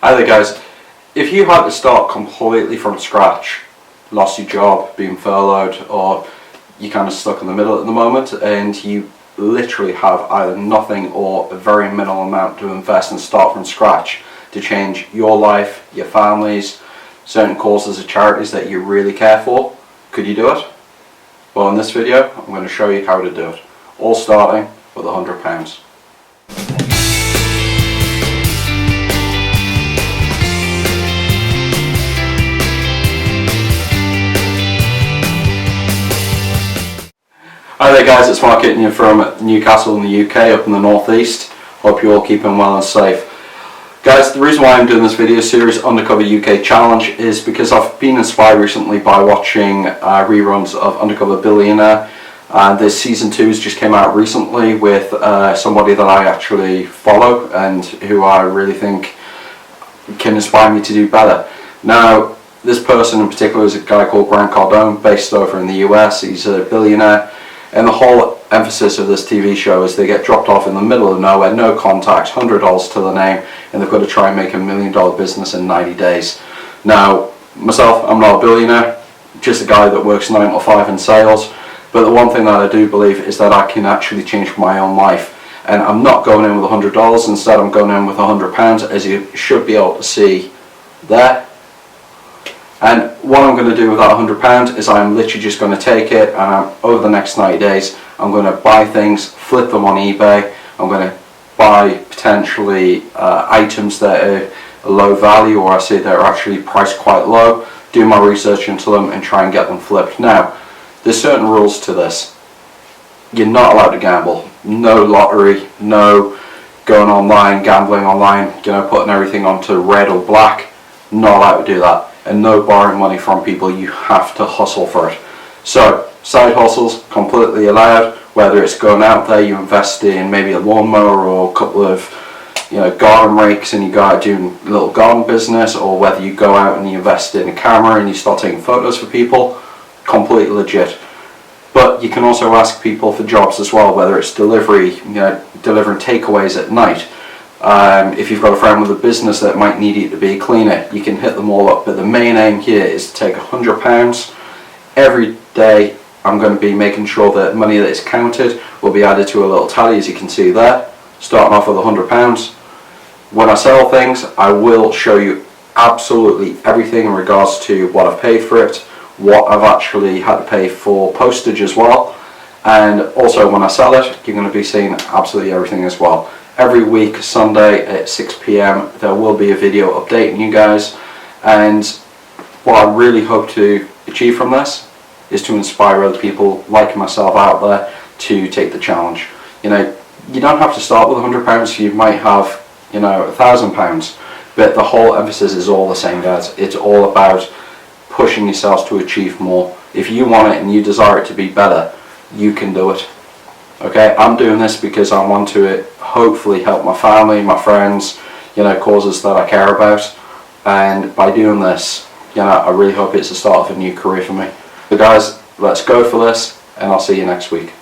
Hi there guys, if you had to start completely from scratch, lost your job, being furloughed, or you're kind of stuck in the middle at the moment and you literally have either nothing or a very minimal amount to invest and start from scratch to change your life, your family's, certain causes or charities that you really care for, could you do it? Well, in this video I'm going to show you how to do it, all starting with £100. Hi there guys, it's Mark hitting you from Newcastle in the UK, up in the northeast. Hope you're all keeping well and safe. Guys, the reason why I'm doing this video series, Undercover UK Challenge, is because I've been inspired recently by watching reruns of Undercover Billionaire. This season 2 just came out recently with somebody that I actually follow and who I really think can inspire me to do better. Now, this person in particular is a guy called Grant Cardone, based over in the US. He's a billionaire. And the whole emphasis of this TV show is they get dropped off in the middle of nowhere, no contacts, $100 to the name, and they've got to try and make $1 million business in 90 days. Now, myself, I'm not a billionaire, just a guy that works 9 to 5 in sales, but the one thing that I do believe is that I can actually change my own life. And I'm not going in with $100, instead I'm going in with £100, as you should be able to see there. And what I'm going to do with that £100 is I'm literally just going to take it and over the next 90 days I'm going to buy things, flip them on eBay. I'm going to buy potentially items that are low value, or I say they're actually priced quite low, do my research into them and try and get them flipped. Now, there's certain rules to this. You're not allowed to gamble. No lottery, no going online, gambling online, putting everything onto red or black. Not allowed to do that. And no borrowing money from people. You have to hustle for it. So side hustles completely allowed, whether it's going out there, you invest in maybe a lawnmower or a couple of garden rakes and you go out doing a little garden business, or whether you go out and you invest in a camera and you start taking photos for people, completely legit. But you can also ask people for jobs as well, whether it's delivery, delivering takeaways at night. If you've got a friend with a business that might need you to be a cleaner, you can hit them all up. But the main aim here is to take £100 every day. I'm going to be making sure that money that is counted will be added to a little tally, as you can see there, starting off with £100. When I sell things, I will show you absolutely everything in regards to what I've paid for it, what I've actually had to pay for postage as well, and also when I sell it, you're going to be seeing absolutely everything as well. Every week, Sunday at 6 PM, there will be a video updating you guys, and what I really hope to achieve from this is to inspire other people like myself out there to take the challenge. You don't have to start with £100, you might have £1,000, but the whole emphasis is all the same, guys. It's all about pushing yourselves to achieve more. If you want it and you desire it to be better, you can do it. Okay, I'm doing this because I want to hopefully help my family, my friends, causes that I care about. And by doing this, I really hope it's the start of a new career for me. So guys, let's go for this, and I'll see you next week.